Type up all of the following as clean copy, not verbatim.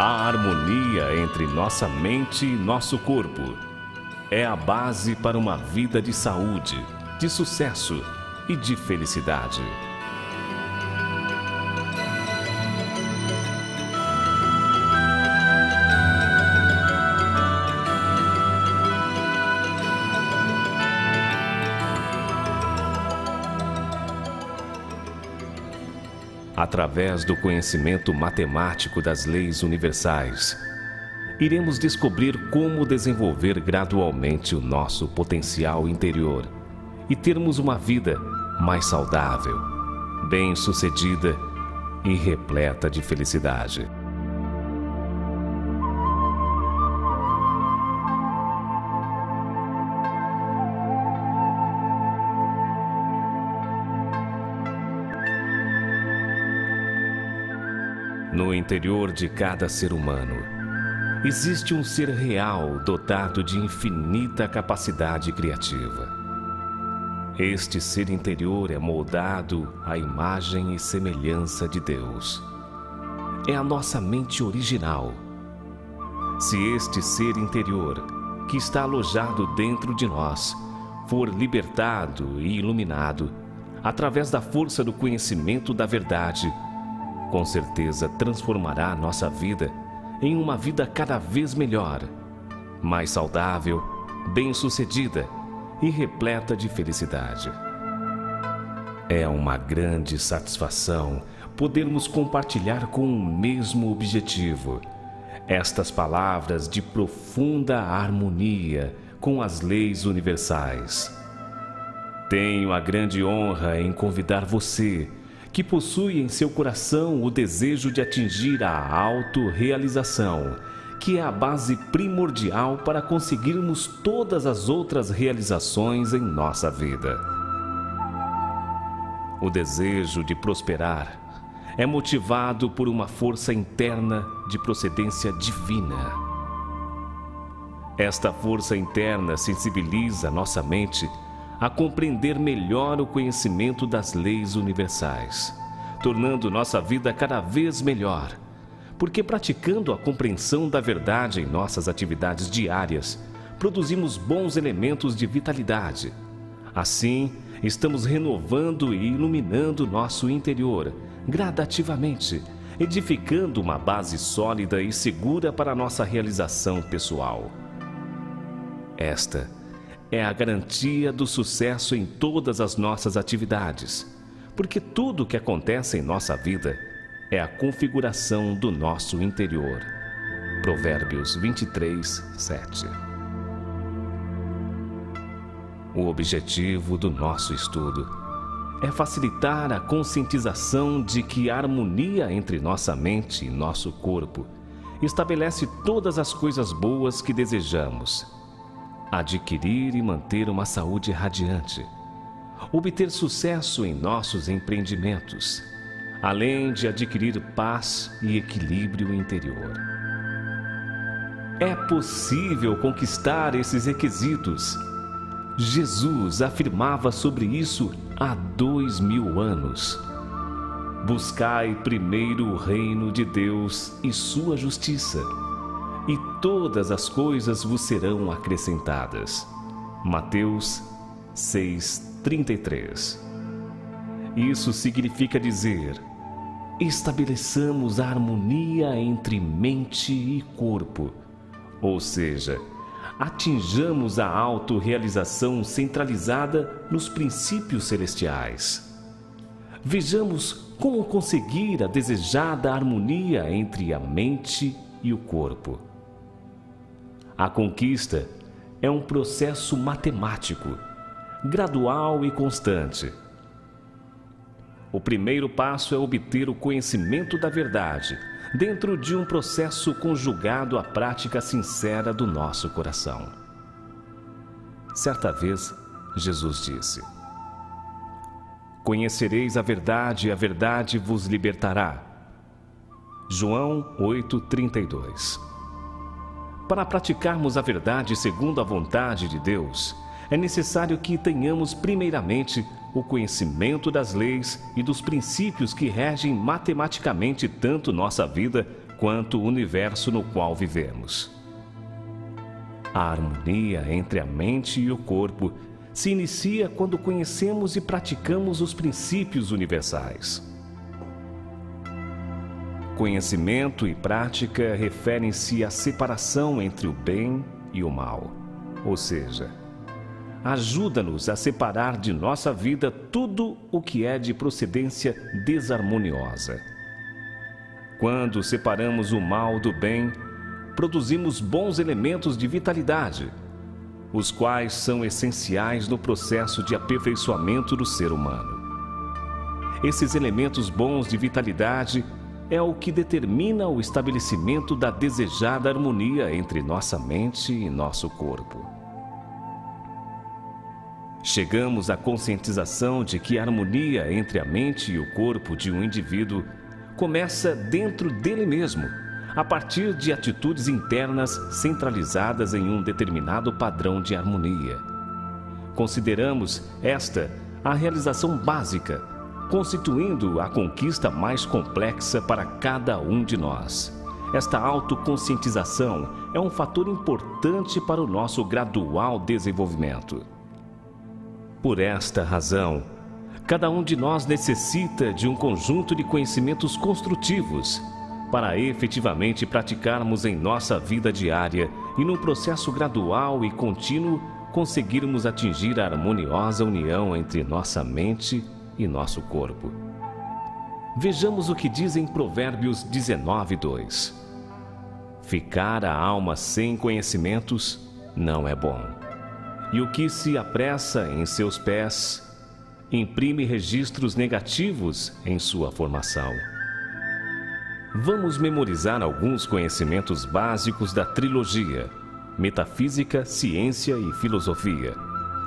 A harmonia entre nossa mente e nosso corpo é a base para uma vida de saúde, de sucesso e de felicidade. Através do conhecimento matemático das leis universais, iremos descobrir como desenvolver gradualmente o nosso potencial interior e termos uma vida mais saudável, bem-sucedida e repleta de felicidade. No interior de cada ser humano, existe um ser real dotado de infinita capacidade criativa. Este ser interior é moldado à imagem e semelhança de Deus. É a nossa mente original. Se este ser interior, que está alojado dentro de nós, for libertado e iluminado através da força do conhecimento da verdade, com certeza transformará a nossa vida em uma vida cada vez melhor, mais saudável, bem-sucedida e repleta de felicidade. É uma grande satisfação podermos compartilhar com o mesmo objetivo estas palavras de profunda harmonia com as leis universais. Tenho a grande honra em convidar você, que possui em seu coração o desejo de atingir a autorrealização, que é a base primordial para conseguirmos todas as outras realizações em nossa vida. O desejo de prosperar é motivado por uma força interna de procedência divina. Esta força interna sensibiliza nossa mente a compreender melhor o conhecimento das leis universais, tornando nossa vida cada vez melhor, porque praticando a compreensão da verdade em nossas atividades diárias, produzimos bons elementos de vitalidade. Assim, estamos renovando e iluminando nosso interior, gradativamente, edificando uma base sólida e segura para nossa realização pessoal. Esta é a garantia do sucesso em todas as nossas atividades, porque tudo o que acontece em nossa vida é a configuração do nosso interior. Provérbios 23, 7. O objetivo do nosso estudo é facilitar a conscientização de que a harmonia entre nossa mente e nosso corpo estabelece todas as coisas boas que desejamos: adquirir e manter uma saúde radiante, obter sucesso em nossos empreendimentos, além de adquirir paz e equilíbrio interior. É possível conquistar esses requisitos. Jesus afirmava sobre isso há 2000 anos. Buscai primeiro o reino de Deus e sua justiça, e todas as coisas vos serão acrescentadas. Mateus 6:33. Isso significa dizer: estabeleçamos a harmonia entre mente e corpo, ou seja, atinjamos a autorrealização centralizada nos princípios celestiais. Vejamos como conseguir a desejada harmonia entre a mente e o corpo. A conquista é um processo matemático, gradual e constante. O primeiro passo é obter o conhecimento da verdade, dentro de um processo conjugado à prática sincera do nosso coração. Certa vez, Jesus disse: conhecereis a verdade e a verdade vos libertará. João 8:32. Para praticarmos a verdade segundo a vontade de Deus, é necessário que tenhamos primeiramente o conhecimento das leis e dos princípios que regem matematicamente tanto nossa vida quanto o universo no qual vivemos. A harmonia entre a mente e o corpo se inicia quando conhecemos e praticamos os princípios universais. Conhecimento e prática referem-se à separação entre o bem e o mal, ou seja, ajuda-nos a separar de nossa vida tudo o que é de procedência desarmoniosa. Quando separamos o mal do bem, produzimos bons elementos de vitalidade, os quais são essenciais no processo de aperfeiçoamento do ser humano. Esses elementos bons de vitalidade é o que determina o estabelecimento da desejada harmonia entre nossa mente e nosso corpo. Chegamos à conscientização de que a harmonia entre a mente e o corpo de um indivíduo começa dentro dele mesmo, a partir de atitudes internas centralizadas em um determinado padrão de harmonia. Consideramos esta a realização básica, constituindo a conquista mais complexa para cada um de nós. Esta autoconscientização é um fator importante para o nosso gradual desenvolvimento. Por esta razão, cada um de nós necessita de um conjunto de conhecimentos construtivos para efetivamente praticarmos em nossa vida diária e num processo gradual e contínuo conseguirmos atingir a harmoniosa união entre nossa mente e nosso corpo. Vejamos o que diz em Provérbios 19:2. Ficar a alma sem conhecimentos não é bom, e o que se apressa em seus pés imprime registros negativos em sua formação. Vamos memorizar alguns conhecimentos básicos da trilogia Metafísica, Ciência e Filosofia,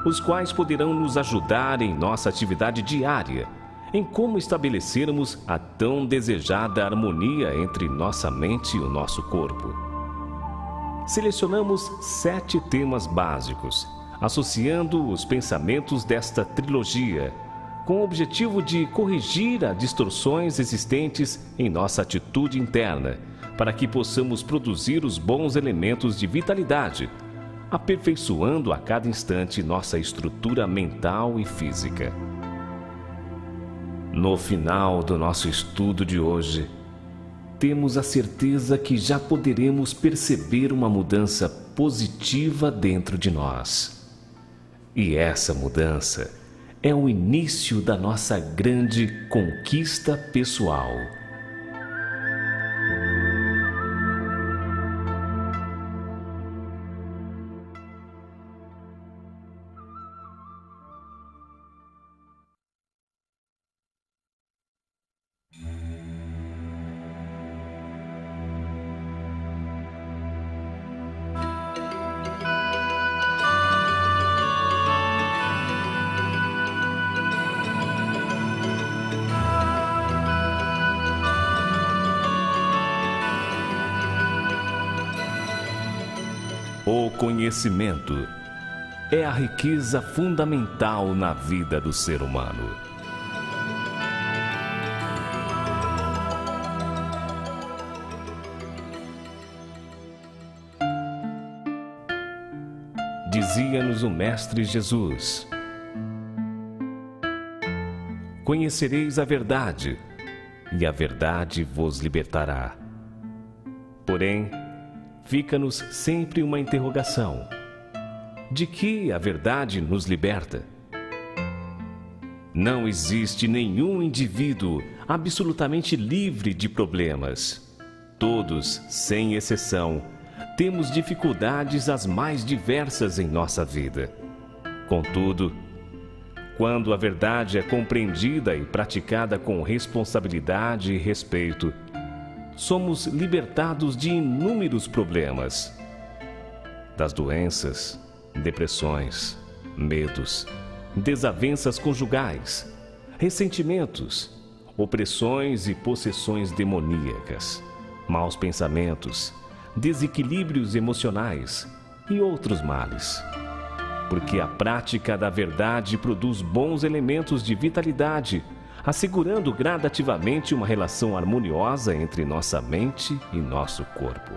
os quais poderão nos ajudar em nossa atividade diária, em como estabelecermos a tão desejada harmonia entre nossa mente e o nosso corpo. Selecionamos 7 temas básicos, associando os pensamentos desta trilogia, com o objetivo de corrigir as distorções existentes em nossa atitude interna, para que possamos produzir os bons elementos de vitalidade, aperfeiçoando a cada instante nossa estrutura mental e física. No final do nosso estudo de hoje, temos a certeza que já poderemos perceber uma mudança positiva dentro de nós. E essa mudança é o início da nossa grande conquista pessoal. O conhecimento é a riqueza fundamental na vida do ser humano. Dizia-nos o Mestre Jesus: conhecereis a verdade, e a verdade vos libertará. Porém, fica-nos sempre uma interrogação: de que a verdade nos liberta? Não existe nenhum indivíduo absolutamente livre de problemas. Todos, sem exceção, temos dificuldades as mais diversas em nossa vida. Contudo, quando a verdade é compreendida e praticada com responsabilidade e respeito, somos libertados de inúmeros problemas, das doenças, depressões, medos, desavenças conjugais, ressentimentos, opressões e possessões demoníacas, maus pensamentos, desequilíbrios emocionais e outros males. Porque a prática da verdade produz bons elementos de vitalidade, assegurando gradativamente uma relação harmoniosa entre nossa mente e nosso corpo.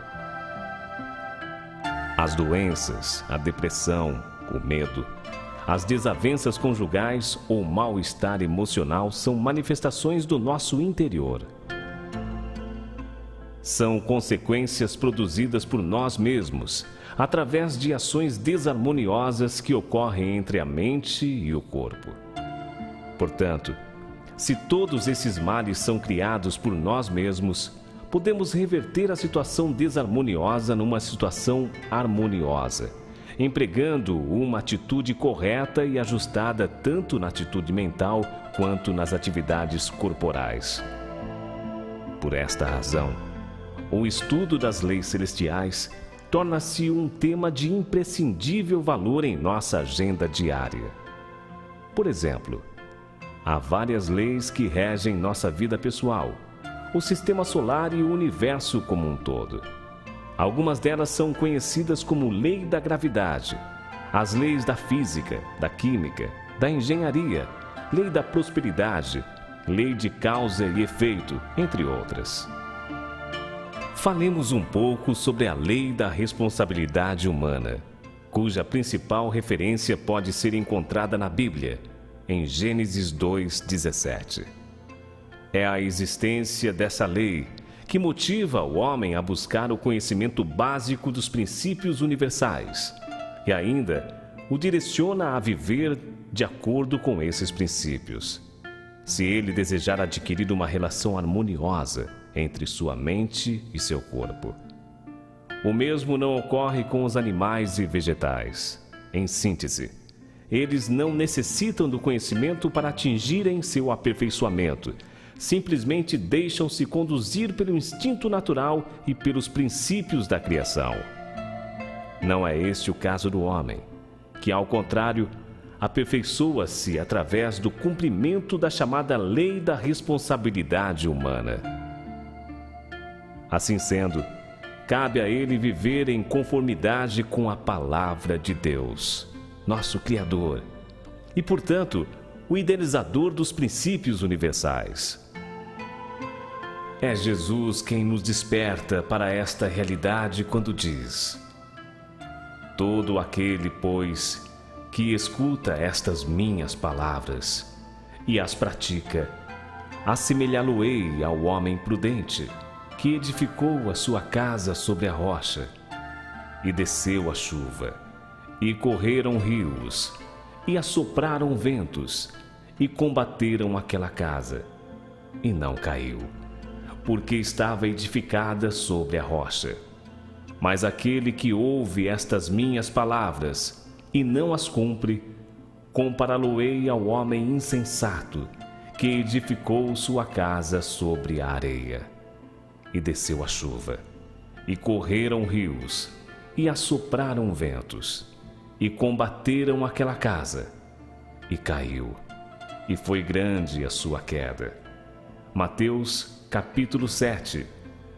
As doenças, a depressão, o medo, as desavenças conjugais ou mal-estar emocional são manifestações do nosso interior. São consequências produzidas por nós mesmos, através de ações desarmoniosas que ocorrem entre a mente e o corpo. Portanto, se todos esses males são criados por nós mesmos, podemos reverter a situação desarmoniosa numa situação harmoniosa, empregando uma atitude correta e ajustada tanto na atitude mental quanto nas atividades corporais. Por esta razão, o estudo das leis celestiais torna-se um tema de imprescindível valor em nossa agenda diária. Por exemplo, há várias leis que regem nossa vida pessoal, o sistema solar e o universo como um todo. Algumas delas são conhecidas como lei da gravidade, as leis da física, da química, da engenharia, lei da prosperidade, lei de causa e efeito, entre outras. Falemos um pouco sobre a lei da responsabilidade humana, cuja principal referência pode ser encontrada na Bíblia, em Gênesis 2:17. É a existência dessa lei que motiva o homem a buscar o conhecimento básico dos princípios universais e ainda o direciona a viver de acordo com esses princípios. Se ele desejar adquirir uma relação harmoniosa entre sua mente e seu corpo. O mesmo não ocorre com os animais e vegetais. Em síntese, eles não necessitam do conhecimento para atingirem seu aperfeiçoamento. Simplesmente deixam-se conduzir pelo instinto natural e pelos princípios da criação. Não é este o caso do homem, que, ao contrário, aperfeiçoa-se através do cumprimento da chamada lei da responsabilidade humana. Assim sendo, cabe a ele viver em conformidade com a palavra de Deus, nosso Criador, e, portanto, o idealizador dos princípios universais. É Jesus quem nos desperta para esta realidade quando diz: todo aquele, pois, que escuta estas minhas palavras e as pratica, assemelhá-lo-ei ao homem prudente, que edificou a sua casa sobre a rocha, e desceu a chuva, e correram rios, e assopraram ventos, e combateram aquela casa, e não caiu, porque estava edificada sobre a rocha. Mas aquele que ouve estas minhas palavras e não as cumpre, compará-lo-ei ao homem insensato, que edificou sua casa sobre a areia. E desceu a chuva, e correram rios, e assopraram ventos, e combateram aquela casa, e caiu, e foi grande a sua queda. Mateus, capítulo 7,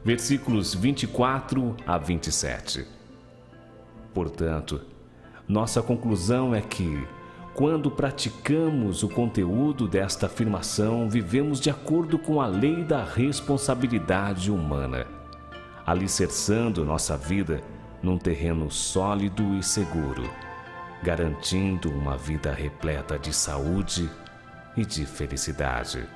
versículos 24 a 27. Portanto, nossa conclusão é que, quando praticamos o conteúdo desta afirmação, vivemos de acordo com a lei da responsabilidade humana, alicerçando nossa vida num terreno sólido e seguro, garantindo uma vida repleta de saúde e de felicidade.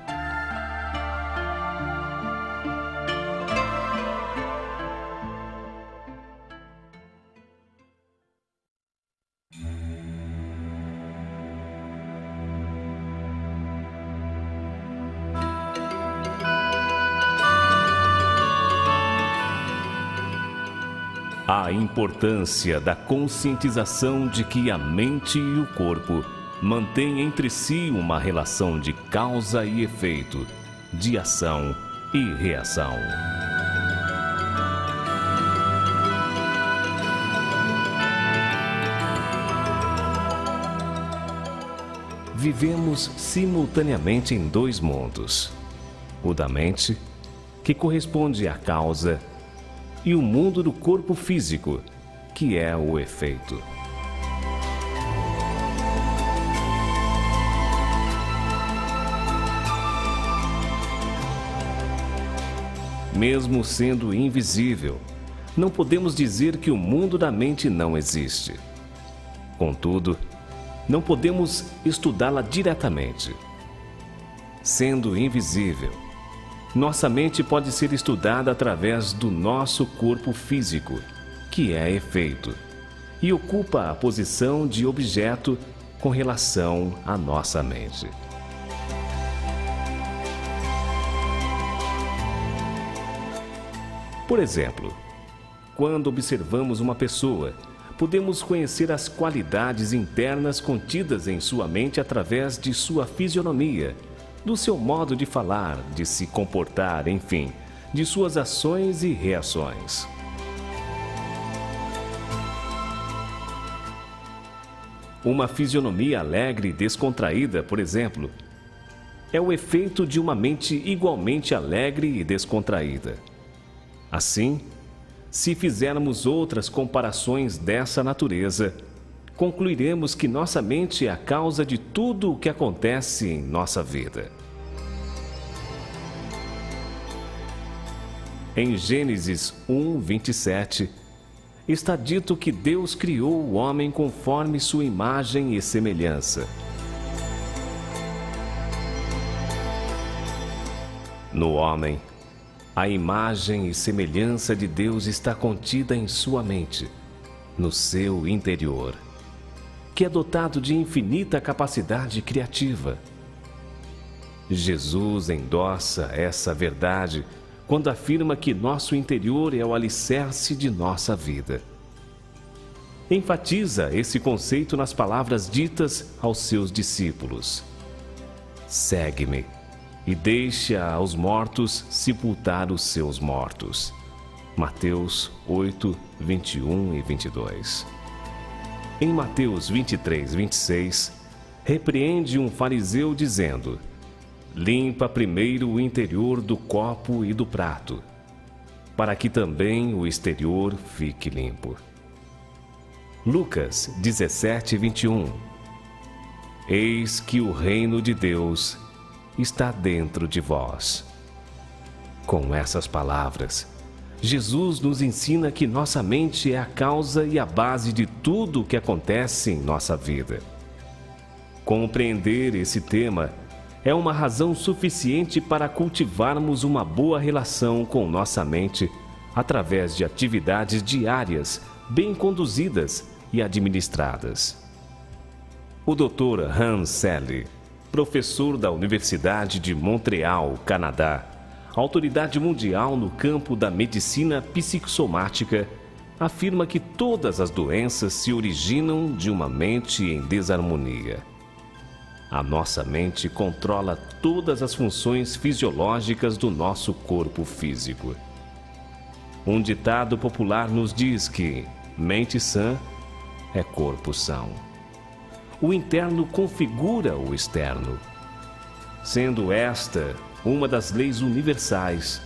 A importância da conscientização de que a mente e o corpo mantêm entre si uma relação de causa e efeito, de ação e reação. Vivemos simultaneamente em dois mundos: o da mente, que corresponde à causa, e o mundo do corpo físico, que é o efeito. mesmo sendo invisível, não podemos dizer que o mundo da mente não existe. Contudo, não podemos estudá-la diretamente. Sendo invisível, nossa mente pode ser estudada através do nosso corpo físico, que é efeito, e ocupa a posição de objeto com relação à nossa mente. Por exemplo, quando observamos uma pessoa, podemos conhecer as qualidades internas contidas em sua mente através de sua fisionomia, do seu modo de falar, de se comportar, enfim, de suas ações e reações. Uma fisionomia alegre e descontraída, por exemplo, é o efeito de uma mente igualmente alegre e descontraída. Assim, se fizermos outras comparações dessa natureza, concluiremos que nossa mente é a causa de tudo o que acontece em nossa vida. Em Gênesis 1:27, está dito que Deus criou o homem conforme sua imagem e semelhança. No homem, a imagem e semelhança de Deus está contida em sua mente, no seu interior, que é dotado de infinita capacidade criativa. Jesus endossa essa verdade quando afirma que nosso interior é o alicerce de nossa vida. Enfatiza esse conceito nas palavras ditas aos seus discípulos: segue-me e deixe aos mortos sepultar os seus mortos. Mateus 8, 21 e 22. Em Mateus 23, 26, repreende um fariseu dizendo: limpa primeiro o interior do copo e do prato, para que também o exterior fique limpo. Lucas 17, 21. Eis que o reino de Deus está dentro de vós. Com essas palavras, Jesus nos ensina que nossa mente é a causa e a base de tudo o que acontece em nossa vida. Compreender esse tema é uma razão suficiente para cultivarmos uma boa relação com nossa mente através de atividades diárias, bem conduzidas e administradas. O Dr. Hans Selye, professor da Universidade de Montreal, Canadá, autoridade mundial no campo da medicina psicossomática, afirma que todas as doenças se originam de uma mente em desarmonia. A nossa mente controla todas as funções fisiológicas do nosso corpo físico. Um ditado popular nos diz que mente sã é corpo são. O interno configura o externo. Sendo esta uma das leis universais,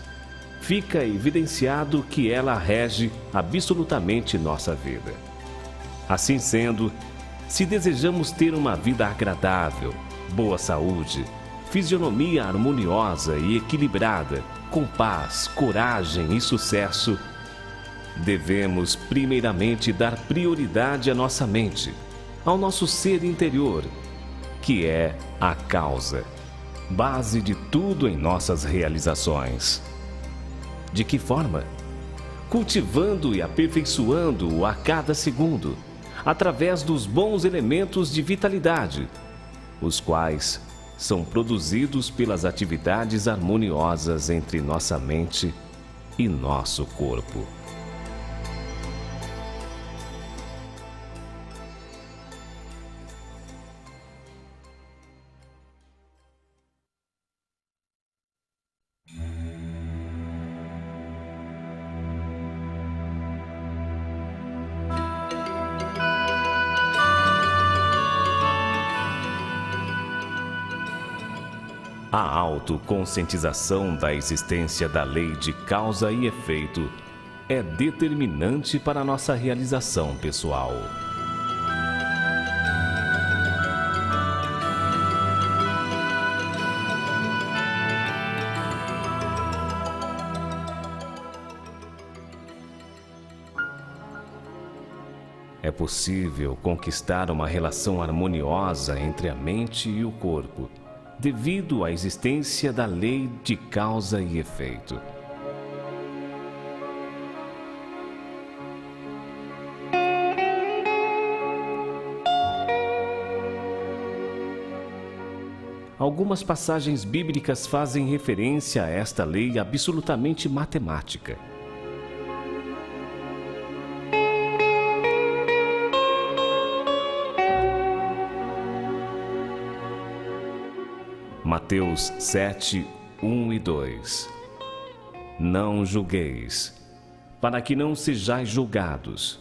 fica evidenciado que ela rege absolutamente nossa vida. Assim sendo, se desejamos ter uma vida agradável, boa saúde, fisionomia harmoniosa e equilibrada, com paz, coragem e sucesso, devemos primeiramente dar prioridade à nossa mente, ao nosso ser interior, que é a causa, base de tudo em nossas realizações. De que forma? Cultivando e aperfeiçoando-o a cada segundo, através dos bons elementos de vitalidade, os quais são produzidos pelas atividades harmoniosas entre nossa mente e nosso corpo. A autoconscientização da existência da lei de causa e efeito é determinante para a nossa realização pessoal. é possível conquistar uma relação harmoniosa entre a mente e o corpo, devido à existência da lei de causa e efeito. Algumas passagens bíblicas fazem referência a esta lei absolutamente matemática. Mateus 7, 1 e 2. Não julgueis, para que não sejais julgados,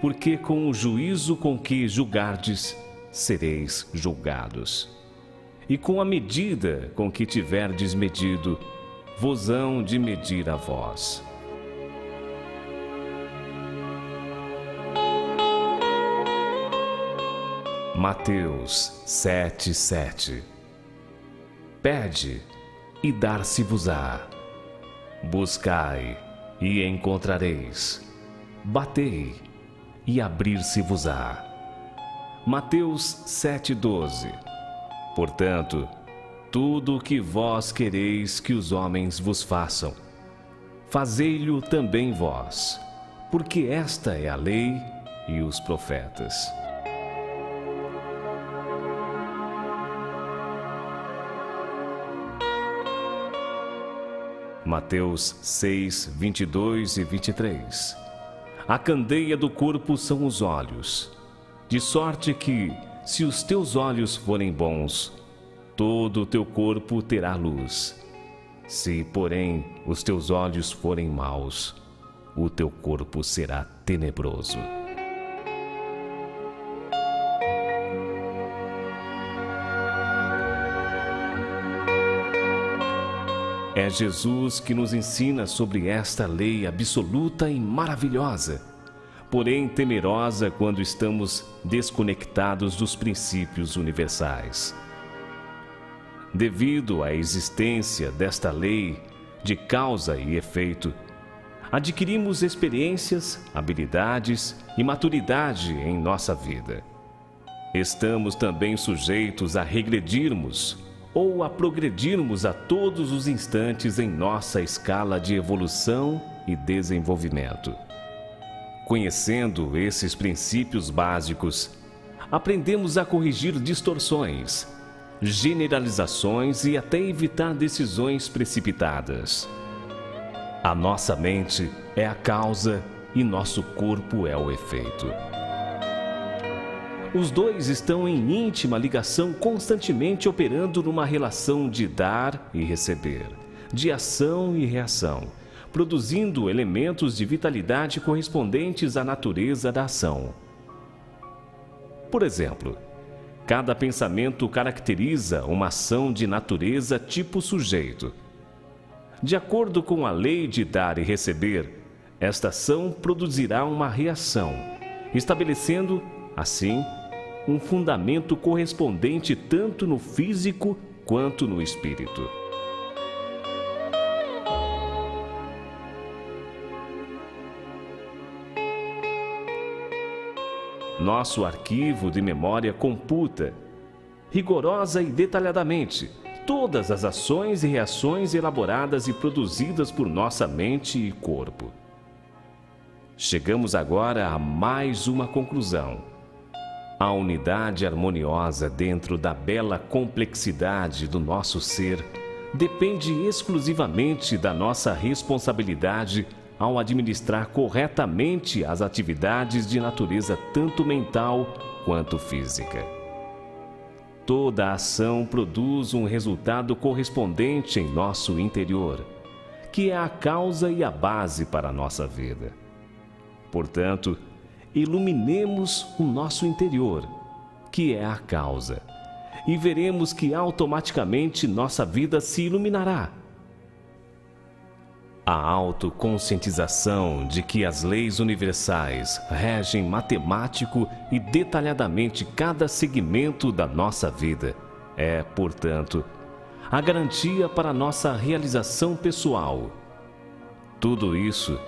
porque com o juízo com que julgardes, sereis julgados. E com a medida com que tiverdes medido, vos hão de medir a vós. Mateus 7, 7. Pede, e dar-se-vos-á. Buscai, e encontrareis. Batei, e abrir-se-vos-á. Mateus 7, 12. Portanto, tudo o que vós quereis que os homens vos façam, fazei-lho também vós, porque esta é a lei e os profetas. Mateus 6, 22 e 23. A candeia do corpo são os olhos, de sorte que, se os teus olhos forem bons, todo o teu corpo terá luz. Se, porém, os teus olhos forem maus, o teu corpo será tenebroso. É Jesus que nos ensina sobre esta lei absoluta e maravilhosa, porém temerosa quando estamos desconectados dos princípios universais. Devido à existência desta lei de causa e efeito, adquirimos experiências, habilidades e maturidade em nossa vida. Estamos também sujeitos a regredirmos ou a progredirmos a todos os instantes em nossa escala de evolução e desenvolvimento. Conhecendo esses princípios básicos, aprendemos a corrigir distorções, generalizações e até evitar decisões precipitadas. A nossa mente é a causa e nosso corpo é o efeito. Os dois estão em íntima ligação, constantemente operando numa relação de dar e receber, de ação e reação, produzindo elementos de vitalidade correspondentes à natureza da ação. Por exemplo, cada pensamento caracteriza uma ação de natureza tipo sujeito. De acordo com a lei de dar e receber, esta ação produzirá uma reação, estabelecendo, assim, um fundamento correspondente tanto no físico quanto no espírito. Nosso arquivo de memória computa, rigorosa e detalhadamente, todas as ações e reações elaboradas e produzidas por nossa mente e corpo. Chegamos agora a mais uma conclusão. A unidade harmoniosa dentro da bela complexidade do nosso ser depende exclusivamente da nossa responsabilidade ao administrar corretamente as atividades de natureza tanto mental quanto física. Toda ação produz um resultado correspondente em nosso interior, que é a causa e a base para a nossa vida. Portanto, iluminemos o nosso interior, que é a causa, e veremos que automaticamente nossa vida se iluminará. A autoconscientização de que as leis universais regem matemático e detalhadamente cada segmento da nossa vida é, portanto, a garantia para nossa realização pessoal. Tudo isso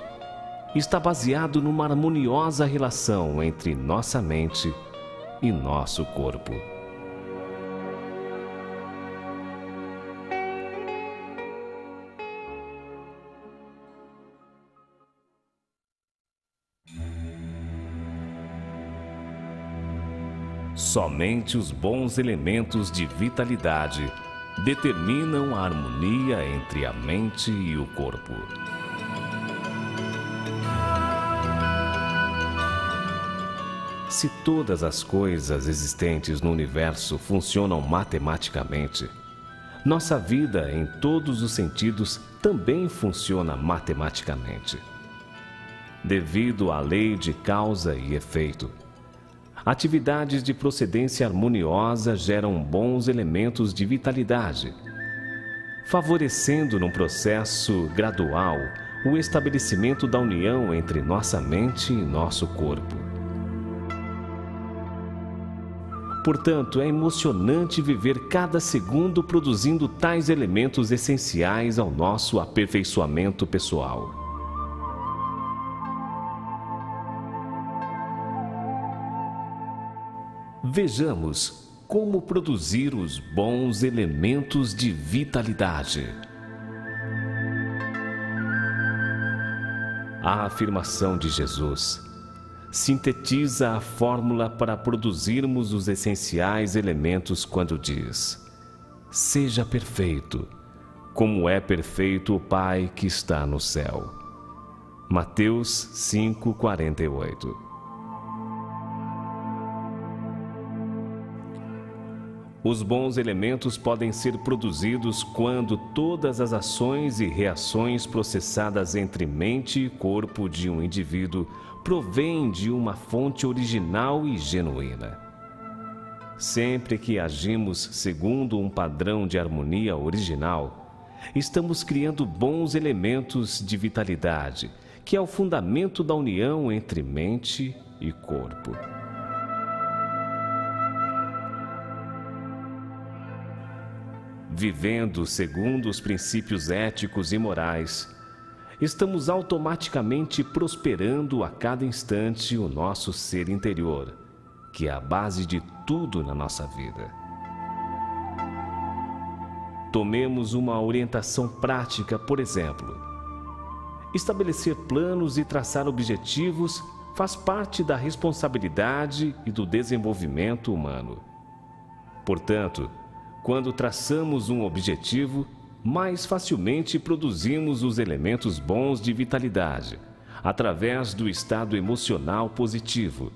está baseado numa harmoniosa relação entre nossa mente e nosso corpo. Somente os bons elementos de vitalidade determinam a harmonia entre a mente e o corpo. Se todas as coisas existentes no universo funcionam matematicamente, nossa vida, em todos os sentidos, também funciona matematicamente. Devido à lei de causa e efeito, atividades de procedência harmoniosa geram bons elementos de vitalidade, favorecendo num processo gradual o estabelecimento da união entre nossa mente e nosso corpo. Portanto, é emocionante viver cada segundo produzindo tais elementos essenciais ao nosso aperfeiçoamento pessoal. Vejamos como produzir os bons elementos de vitalidade. A afirmação de Jesus sintetiza a fórmula para produzirmos os essenciais elementos quando diz: seja perfeito, como é perfeito o Pai que está no céu. Mateus 5:48. Os bons elementos podem ser produzidos quando todas as ações e reações processadas entre mente e corpo de um indivíduo provêm de uma fonte original e genuína. Sempre que agimos segundo um padrão de harmonia original, estamos criando bons elementos de vitalidade, que é o fundamento da união entre mente e corpo. Vivendo segundo os princípios éticos e morais, estamos automaticamente prosperando a cada instante o nosso ser interior, que é a base de tudo na nossa vida. Tomemos uma orientação prática, por exemplo. Estabelecer planos e traçar objetivos faz parte da responsabilidade e do desenvolvimento humano. Portanto, quando traçamos um objetivo, mais facilmente produzimos os elementos bons de vitalidade, através do estado emocional positivo,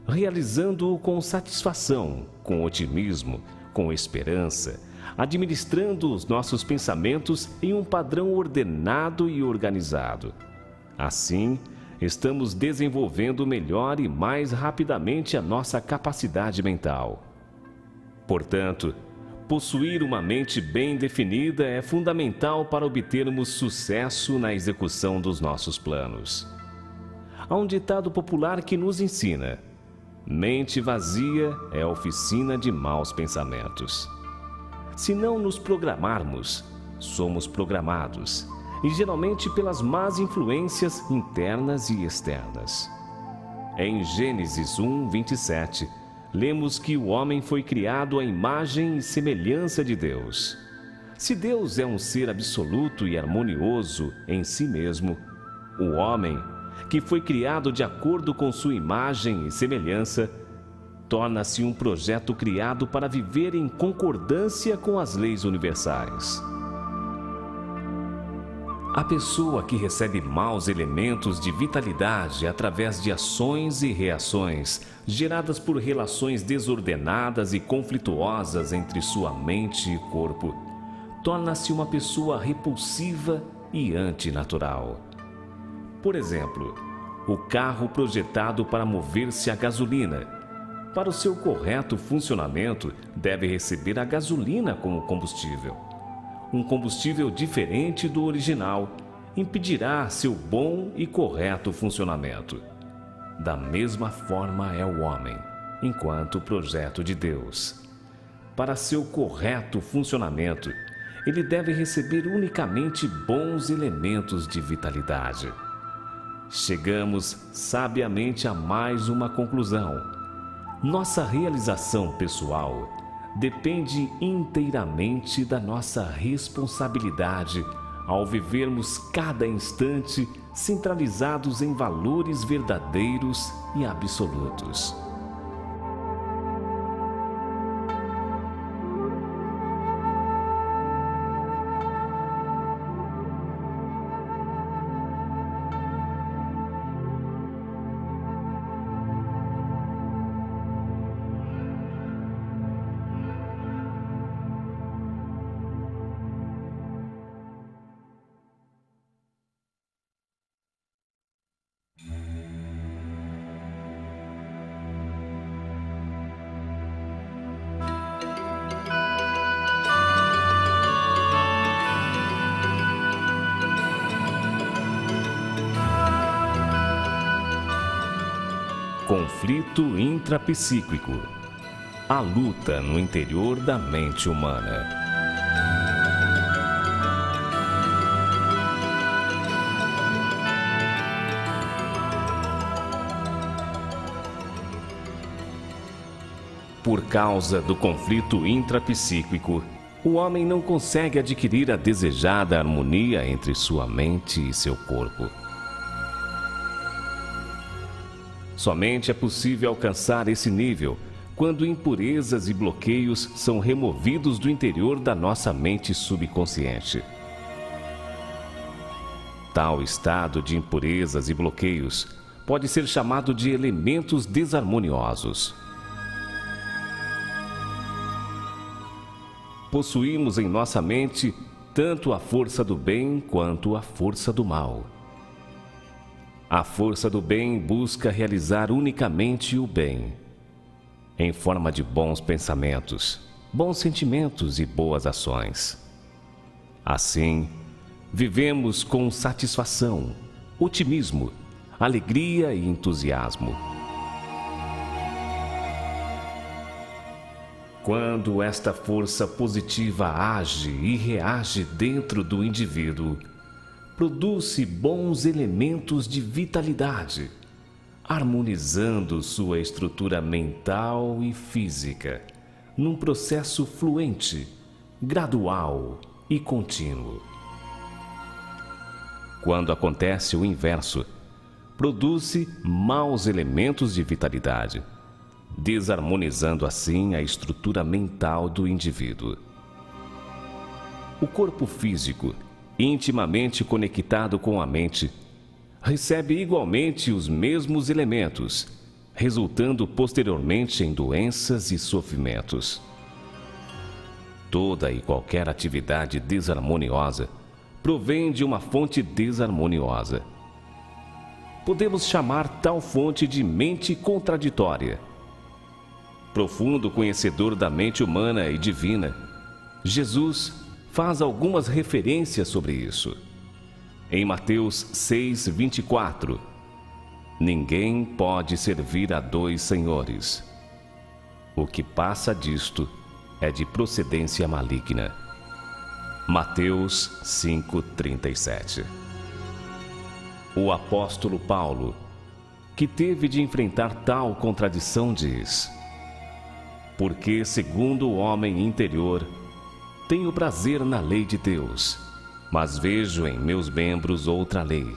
realizando-o com satisfação, com otimismo, com esperança, administrando os nossos pensamentos em um padrão ordenado e organizado. Assim, estamos desenvolvendo melhor e mais rapidamente a nossa capacidade mental. Portanto, possuir uma mente bem definida é fundamental para obtermos sucesso na execução dos nossos planos. Há um ditado popular que nos ensina: mente vazia é oficina de maus pensamentos. Se não nos programarmos, somos programados, e geralmente pelas más influências internas e externas. Em Gênesis 1:27, lemos que o homem foi criado à imagem e semelhança de Deus. Se Deus é um ser absoluto e harmonioso em si mesmo, o homem, que foi criado de acordo com sua imagem e semelhança, torna-se um projeto criado para viver em concordância com as leis universais. A pessoa que recebe maus elementos de vitalidade através de ações e reações geradas por relações desordenadas e conflituosas entre sua mente e corpo, torna-se uma pessoa repulsiva e antinatural. Por exemplo, o carro projetado para mover-se a gasolina, para o seu correto funcionamento, deve receber a gasolina como combustível. Um combustível diferente do original impedirá seu bom e correto funcionamento. Da mesma forma é o homem, enquanto projeto de Deus. Para seu correto funcionamento, ele deve receber unicamente bons elementos de vitalidade. chegamos sabiamente a mais uma conclusão. Nossa realização pessoal depende inteiramente da nossa responsabilidade ao vivermos cada instante centralizados em valores verdadeiros e absolutos. Conflito intrapsíquico. A luta no interior da mente humana. Por causa do conflito intrapsíquico, o homem não consegue adquirir a desejada harmonia entre sua mente e seu corpo. Somente é possível alcançar esse nível quando impurezas e bloqueios são removidos do interior da nossa mente subconsciente. Tal estado de impurezas e bloqueios pode ser chamado de elementos desarmoniosos. Possuímos em nossa mente tanto a força do bem quanto a força do mal. A força do bem busca realizar unicamente o bem, em forma de bons pensamentos, bons sentimentos e boas ações. Assim, vivemos com satisfação, otimismo, alegria e entusiasmo. Quando esta força positiva age e reage dentro do indivíduo, produz bons elementos de vitalidade, harmonizando sua estrutura mental e física, num processo fluente, gradual e contínuo. Quando acontece o inverso, produz maus elementos de vitalidade, desarmonizando assim a estrutura mental do indivíduo. O corpo físico, intimamente conectado com a mente, recebe igualmente os mesmos elementos, resultando posteriormente em doenças e sofrimentos. Toda e qualquer atividade desarmoniosa provém de uma fonte desarmoniosa. Podemos chamar tal fonte de mente contraditória. Profundo conhecedor da mente humana e divina, Jesus faz algumas referências sobre isso. Em Mateus 6:24, ninguém pode servir a dois senhores. O que passa disto é de procedência maligna. Mateus 5:37. O apóstolo Paulo, que teve de enfrentar tal contradição, diz: porque, segundo o homem interior, tenho prazer na lei de Deus, mas vejo em meus membros outra lei,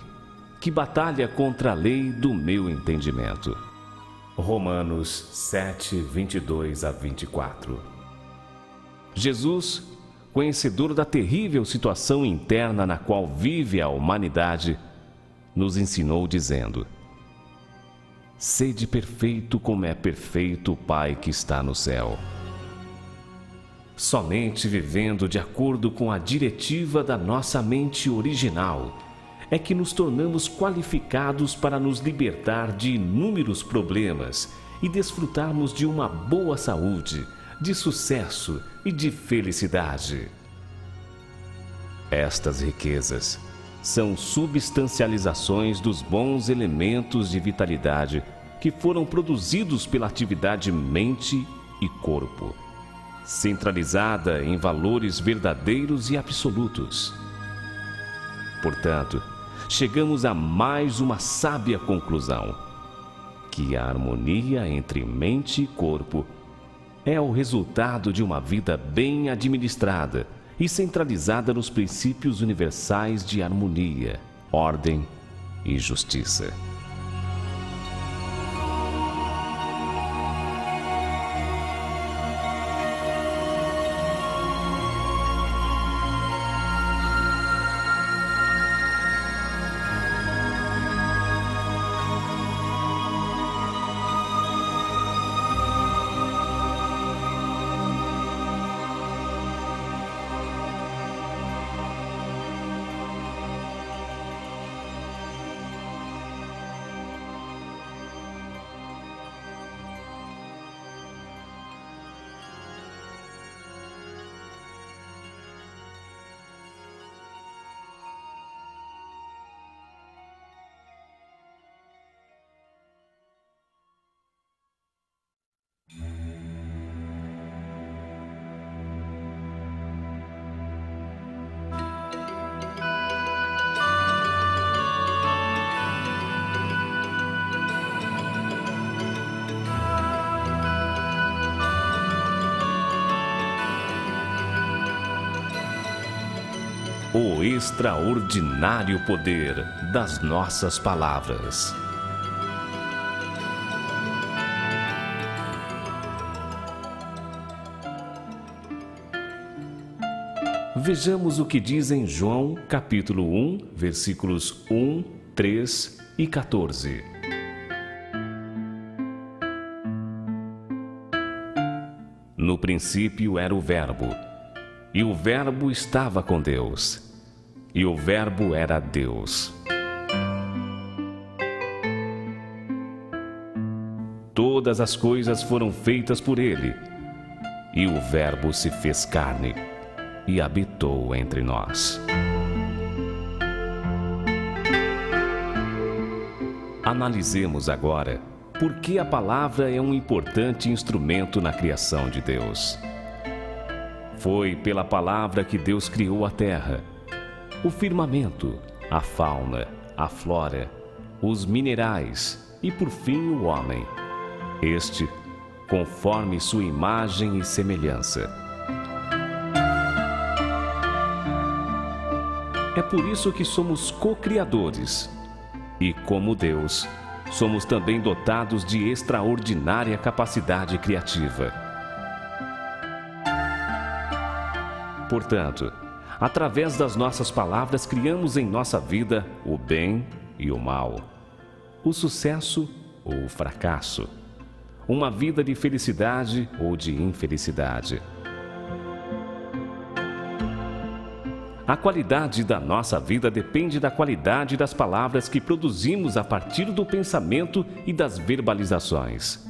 que batalha contra a lei do meu entendimento. Romanos 7:22-24. Jesus, conhecedor da terrível situação interna na qual vive a humanidade, nos ensinou dizendo: sede perfeito como é perfeito o Pai que está no céu. Somente vivendo de acordo com a diretiva da nossa mente original é que nos tornamos qualificados para nos libertar de inúmeros problemas e desfrutarmos de uma boa saúde, de sucesso e de felicidade. Estas riquezas são substancializações dos bons elementos de vitalidade que foram produzidos pela atividade mente e corpo, centralizada em valores verdadeiros e absolutos. Portanto, chegamos a mais uma sábia conclusão: que a harmonia entre mente e corpo é o resultado de uma vida bem administrada e centralizada nos princípios universais de harmonia, ordem e justiça. O extraordinário poder das nossas palavras. Vejamos o que diz em João, capítulo 1, versículos 1, 3 e 14. No princípio era o Verbo, e o Verbo estava com Deus, e o Verbo era Deus. Todas as coisas foram feitas por ele, e o Verbo se fez carne e habitou entre nós. Analisemos agora por que a palavra é um importante instrumento na criação de Deus. Foi pela palavra que Deus criou a terra, o firmamento, a fauna, a flora, os minerais e, por fim, o homem. Este, conforme sua imagem e semelhança. É por isso que somos co-criadores. E, como Deus, somos também dotados de extraordinária capacidade criativa. Portanto, através das nossas palavras, criamos em nossa vida o bem e o mal, o sucesso ou o fracasso, uma vida de felicidade ou de infelicidade. A qualidade da nossa vida depende da qualidade das palavras que produzimos a partir do pensamento e das verbalizações.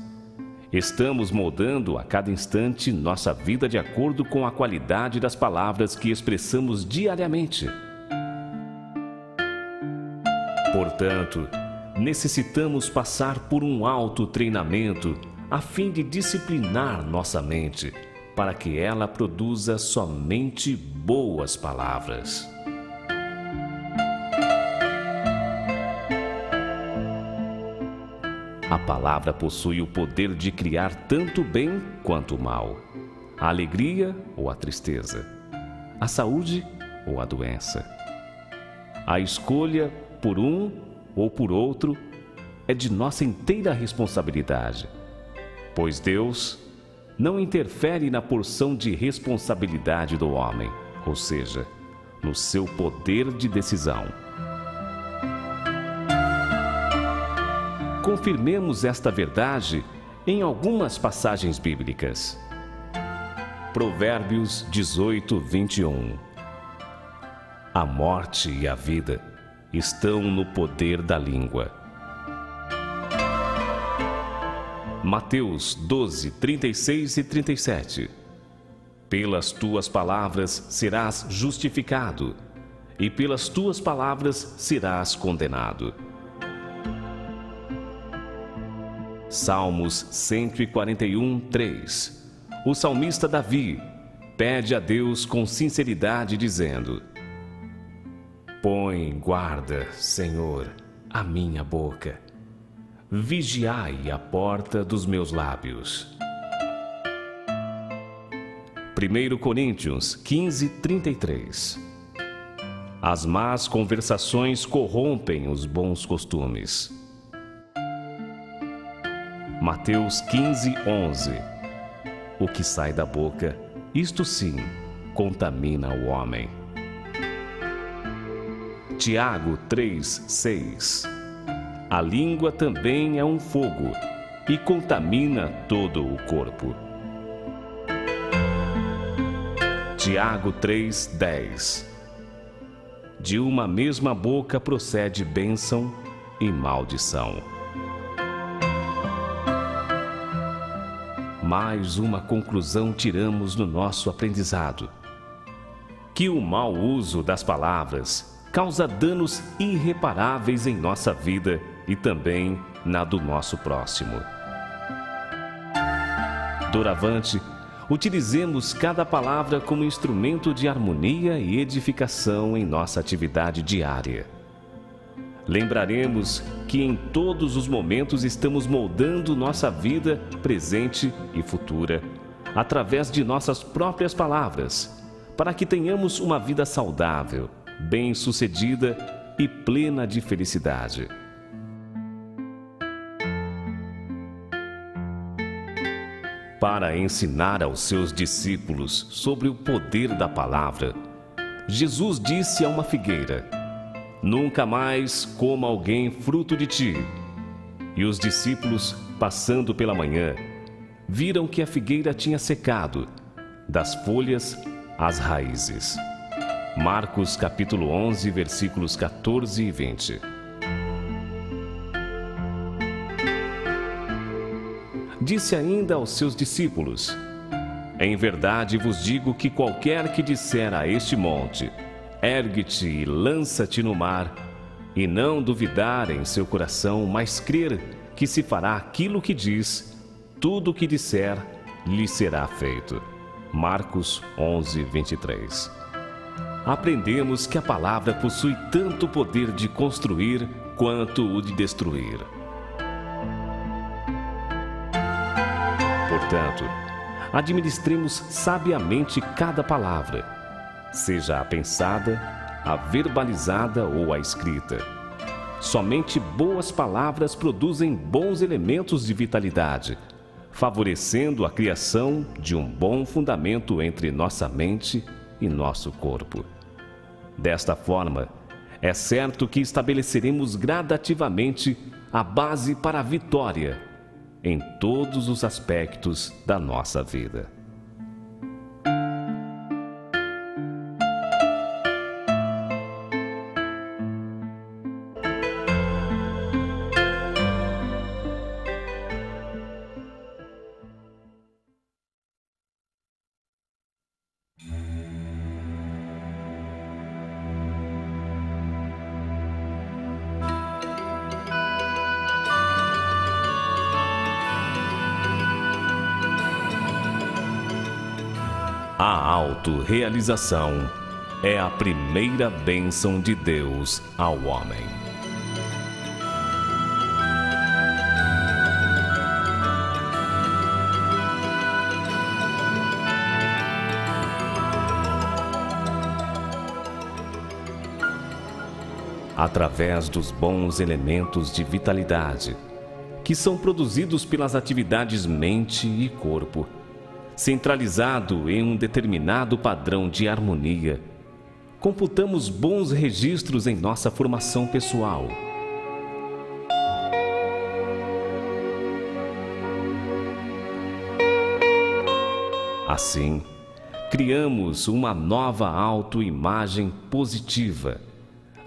Estamos moldando a cada instante nossa vida de acordo com a qualidade das palavras que expressamos diariamente. Portanto, necessitamos passar por um autotreinamento a fim de disciplinar nossa mente, para que ela produza somente boas palavras. A palavra possui o poder de criar tanto o bem quanto o mal, a alegria ou a tristeza, a saúde ou a doença. A escolha por um ou por outro é de nossa inteira responsabilidade, pois Deus não interfere na porção de responsabilidade do homem, ou seja, no seu poder de decisão. Confirmemos esta verdade em algumas passagens bíblicas. Provérbios 18, 21. A morte e a vida estão no poder da língua. Mateus 12, 36 e 37. Pelas tuas palavras serás justificado, e pelas tuas palavras serás condenado. Salmos 141, 3. O salmista Davi pede a Deus com sinceridade, dizendo: Põe em guarda, Senhor, a minha boca. Vigiai a porta dos meus lábios. 1 Coríntios 15:33. As más conversações corrompem os bons costumes. Mateus 15:11. O que sai da boca, isto sim, contamina o homem. Tiago 3:6. A língua também é um fogo e contamina todo o corpo. Tiago 3:10. De uma mesma boca procede bênção e maldição. Mais uma conclusão tiramos no nosso aprendizado: que o mau uso das palavras causa danos irreparáveis em nossa vida e também na do nosso próximo. Doravante, utilizemos cada palavra como instrumento de harmonia e edificação em nossa atividade diária. Lembraremos que em todos os momentos estamos moldando nossa vida presente e futura através de nossas próprias palavras, para que tenhamos uma vida saudável, bem-sucedida e plena de felicidade. Para ensinar aos seus discípulos sobre o poder da palavra, Jesus disse a uma figueira: nunca mais coma alguém fruto de ti. E os discípulos, passando pela manhã, viram que a figueira tinha secado, das folhas às raízes. Marcos capítulo 11, versículos 14 e 20. Disse ainda aos seus discípulos: em verdade vos digo que qualquer que disser a este monte: ergue-te e lança-te no mar, e não duvidar em seu coração, mas crer que se fará aquilo que diz, tudo o que disser lhe será feito. Marcos 11, 23. Aprendemos que a palavra possui tanto poder de construir quanto o de destruir. Portanto, administremos sabiamente cada palavra, seja a pensada, a verbalizada ou a escrita. Somente boas palavras produzem bons elementos de vitalidade, favorecendo a criação de um bom fundamento entre nossa mente e nosso corpo. Desta forma, é certo que estabeleceremos gradativamente a base para a vitória em todos os aspectos da nossa vida. A autorrealização é a primeira bênção de Deus ao homem. Através dos bons elementos de vitalidade, que são produzidos pelas atividades mente e corpo, centralizado em um determinado padrão de harmonia, computamos bons registros em nossa formação pessoal. Assim, criamos uma nova autoimagem positiva,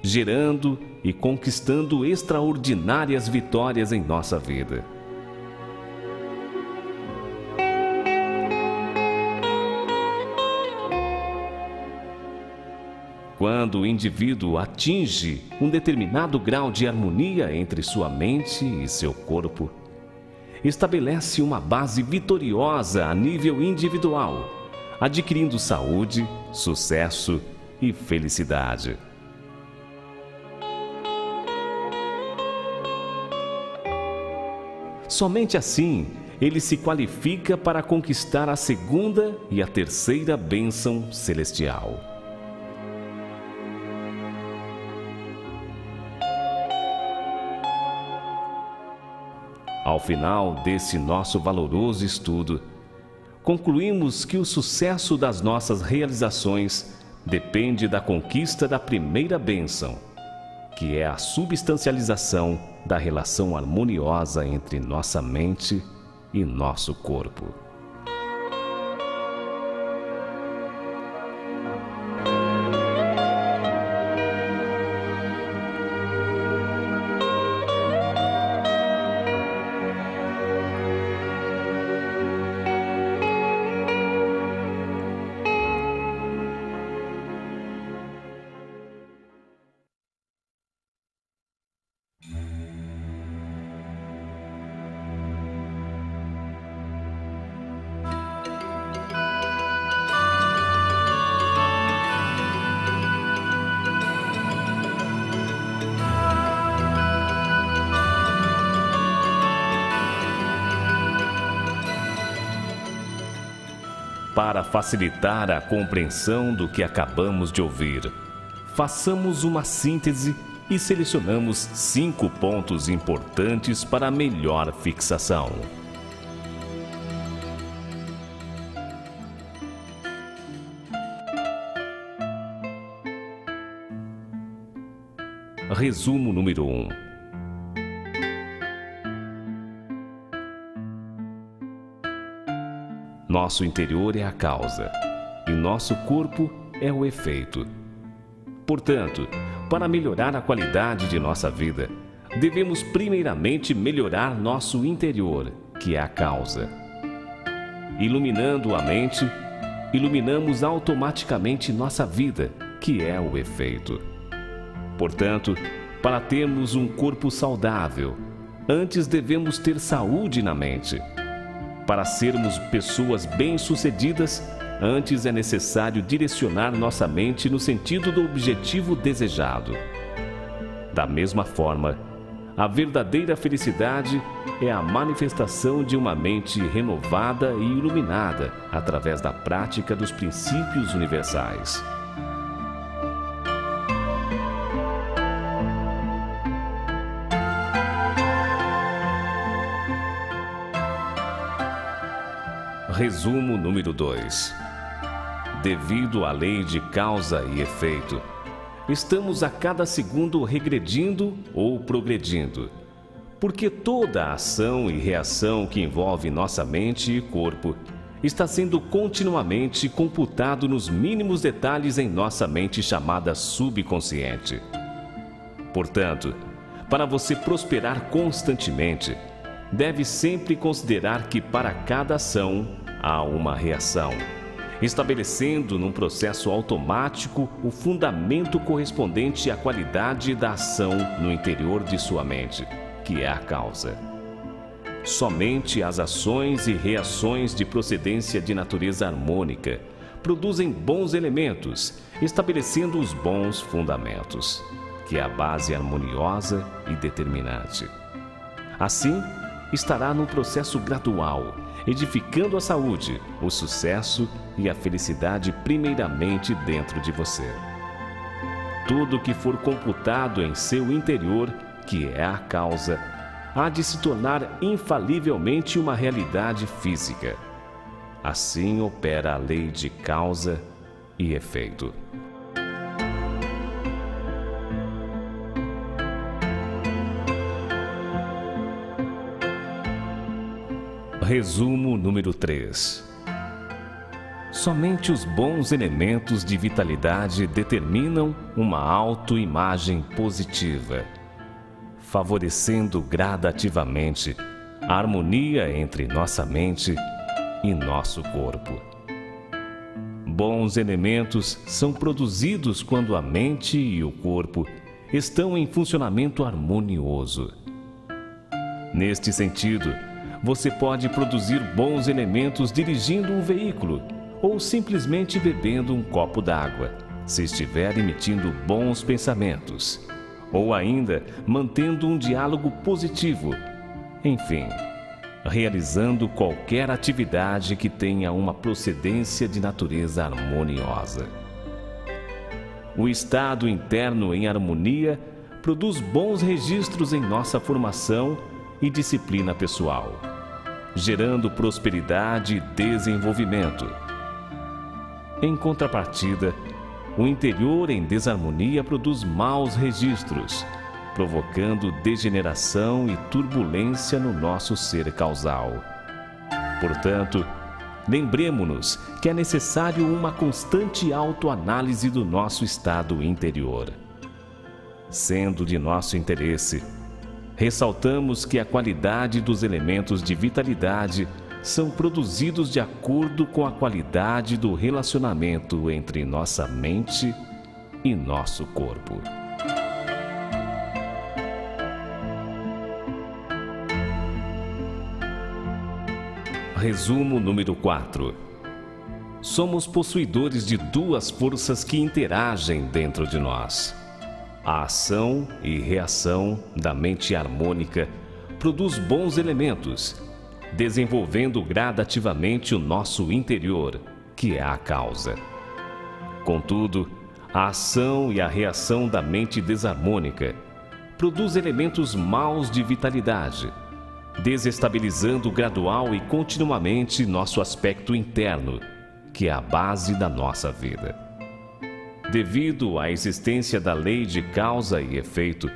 gerando e conquistando extraordinárias vitórias em nossa vida. Quando o indivíduo atinge um determinado grau de harmonia entre sua mente e seu corpo, estabelece uma base vitoriosa a nível individual, adquirindo saúde, sucesso e felicidade. Somente assim ele se qualifica para conquistar a segunda e a terceira bênção celestial. Ao final desse nosso valoroso estudo, concluímos que o sucesso das nossas realizações depende da conquista da primeira bênção, que é a substancialização da relação harmoniosa entre nossa mente e nosso corpo. Para facilitar a compreensão do que acabamos de ouvir, façamos uma síntese e selecionamos 5 pontos importantes para melhor fixação. Resumo número 1. Nosso interior é a causa e nosso corpo é o efeito. Portanto, para melhorar a qualidade de nossa vida, devemos primeiramente melhorar nosso interior, que é a causa. Iluminando a mente, iluminamos automaticamente nossa vida, que é o efeito. Portanto, para termos um corpo saudável, antes devemos ter saúde na mente. Para sermos pessoas bem-sucedidas, antes é necessário direcionar nossa mente no sentido do objetivo desejado. Da mesma forma, a verdadeira felicidade é a manifestação de uma mente renovada e iluminada através da prática dos princípios universais. Resumo número 2. Devido à lei de causa e efeito, estamos a cada segundo regredindo ou progredindo, porque toda ação e reação que envolve nossa mente e corpo está sendo continuamente computado nos mínimos detalhes em nossa mente chamada subconsciente. Portanto, para você prosperar constantemente, deve sempre considerar que para cada ação há uma reação, estabelecendo num processo automático o fundamento correspondente à qualidade da ação no interior de sua mente, que é a causa. Somente as ações e reações de procedência de natureza harmônica produzem bons elementos, estabelecendo os bons fundamentos, que é a base harmoniosa e determinante. Assim, estará num processo gradual, edificando a saúde, o sucesso e a felicidade primeiramente dentro de você. Tudo que for computado em seu interior, que é a causa, há de se tornar infalivelmente uma realidade física. Assim opera a lei de causa e efeito. Resumo número 3. Somente os bons elementos de vitalidade determinam uma autoimagem positiva, favorecendo gradativamente a harmonia entre nossa mente e nosso corpo. Bons elementos são produzidos quando a mente e o corpo estão em funcionamento harmonioso. Neste sentido, você pode produzir bons elementos dirigindo um veículo ou simplesmente bebendo um copo d'água, se estiver emitindo bons pensamentos, ou ainda mantendo um diálogo positivo. Enfim, realizando qualquer atividade que tenha uma procedência de natureza harmoniosa. O estado interno em harmonia produz bons registros em nossa formação e disciplina pessoal, gerando prosperidade e desenvolvimento. Em contrapartida, o interior em desarmonia produz maus registros, provocando degeneração e turbulência no nosso ser causal. Portanto, lembremo-nos que é necessário uma constante autoanálise do nosso estado interior. Sendo de nosso interesse, ressaltamos que a qualidade dos elementos de vitalidade são produzidos de acordo com a qualidade do relacionamento entre nossa mente e nosso corpo. Resumo número 4. Somos possuidores de duas forças que interagem dentro de nós. A ação e reação da mente harmônica produz bons elementos, desenvolvendo gradativamente o nosso interior, que é a causa. Contudo, a ação e a reação da mente desarmônica produz elementos maus de vitalidade, desestabilizando gradual e continuamente nosso aspecto interno, que é a base da nossa vida. Devido à existência da lei de causa e efeito,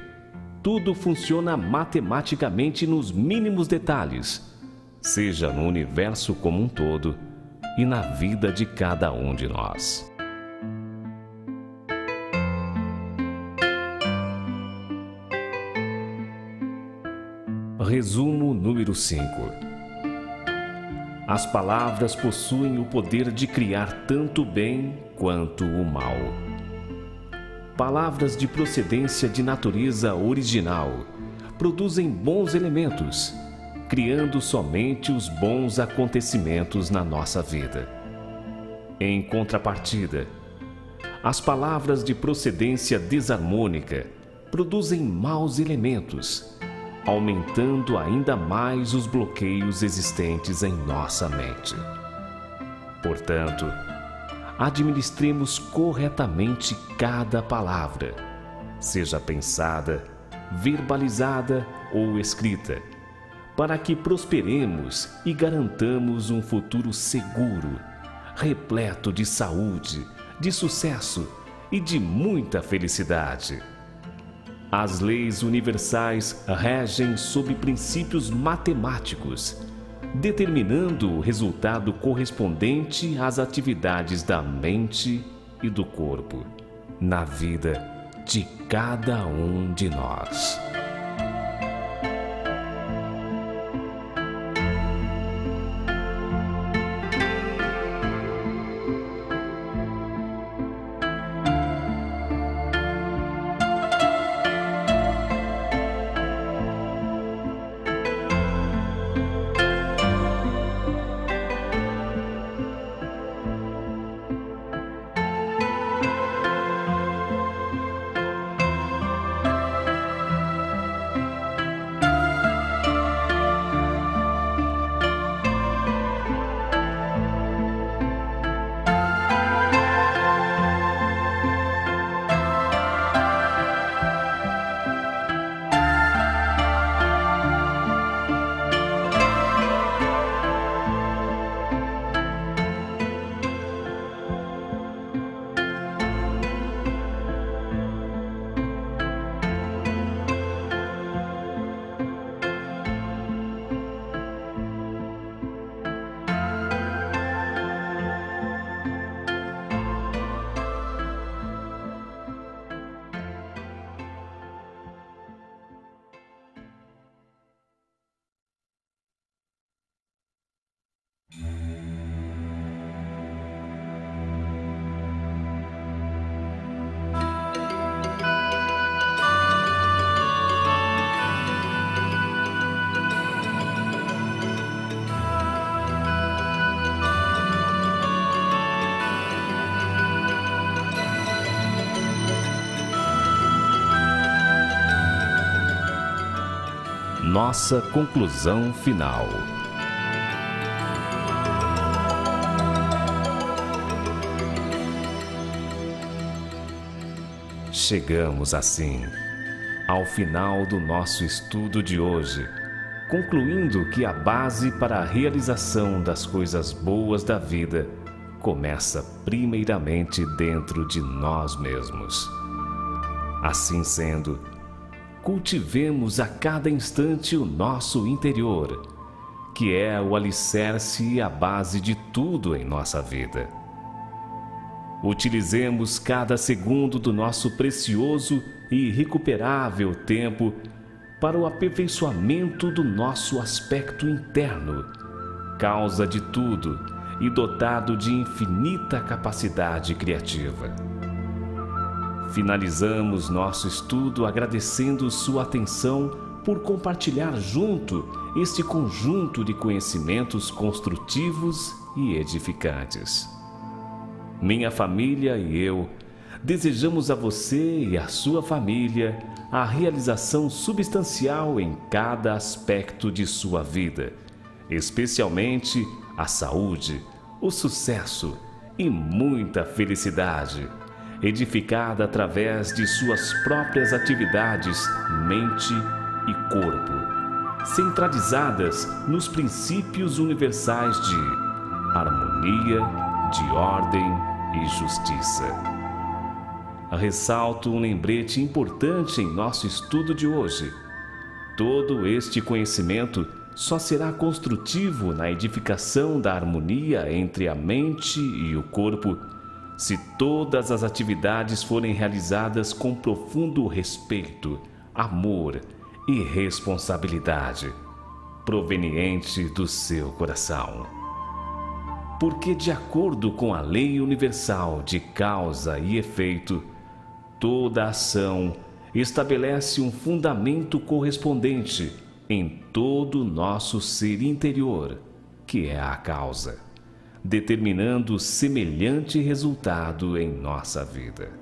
tudo funciona matematicamente nos mínimos detalhes, seja no universo como um todo e na vida de cada um de nós. Resumo número 5. As palavras possuem o poder de criar tanto o bem quanto o mal. Palavras de procedência de natureza original produzem bons elementos, criando somente os bons acontecimentos na nossa vida. Em contrapartida, as palavras de procedência desarmônica produzem maus elementos, aumentando ainda mais os bloqueios existentes em nossa mente. Portanto, administremos corretamente cada palavra, seja pensada, verbalizada ou escrita, para que prosperemos e garantamos um futuro seguro, repleto de saúde, de sucesso e de muita felicidade. As leis universais regem sob princípios matemáticos, determinando o resultado correspondente às atividades da mente e do corpo, na vida de cada um de nós. Nossa conclusão final. chegamos assim ao final do nosso estudo de hoje, concluindo que a base para a realização das coisas boas da vida começa primeiramente dentro de nós mesmos. Assim sendo, cultivemos a cada instante o nosso interior, que é o alicerce e a base de tudo em nossa vida. Utilizemos cada segundo do nosso precioso e irrecuperável tempo para o aperfeiçoamento do nosso aspecto interno, causa de tudo e dotado de infinita capacidade criativa. Finalizamos nosso estudo agradecendo sua atenção por compartilhar junto este conjunto de conhecimentos construtivos e edificantes. Minha família e eu desejamos a você e a sua família a realização substancial em cada aspecto de sua vida, especialmente a saúde, o sucesso e muita felicidade, edificada através de suas próprias atividades, mente e corpo, centralizadas nos princípios universais de harmonia, de ordem e justiça. Ressalto um lembrete importante em nosso estudo de hoje. Todo este conhecimento só será construtivo na edificação da harmonia entre a mente e o corpo se todas as atividades forem realizadas com profundo respeito, amor e responsabilidade, proveniente do seu coração. Porque, de acordo com a lei universal de causa e efeito, toda ação estabelece um fundamento correspondente em todo o nosso ser interior, que é a causa, determinando semelhante resultado em nossa vida.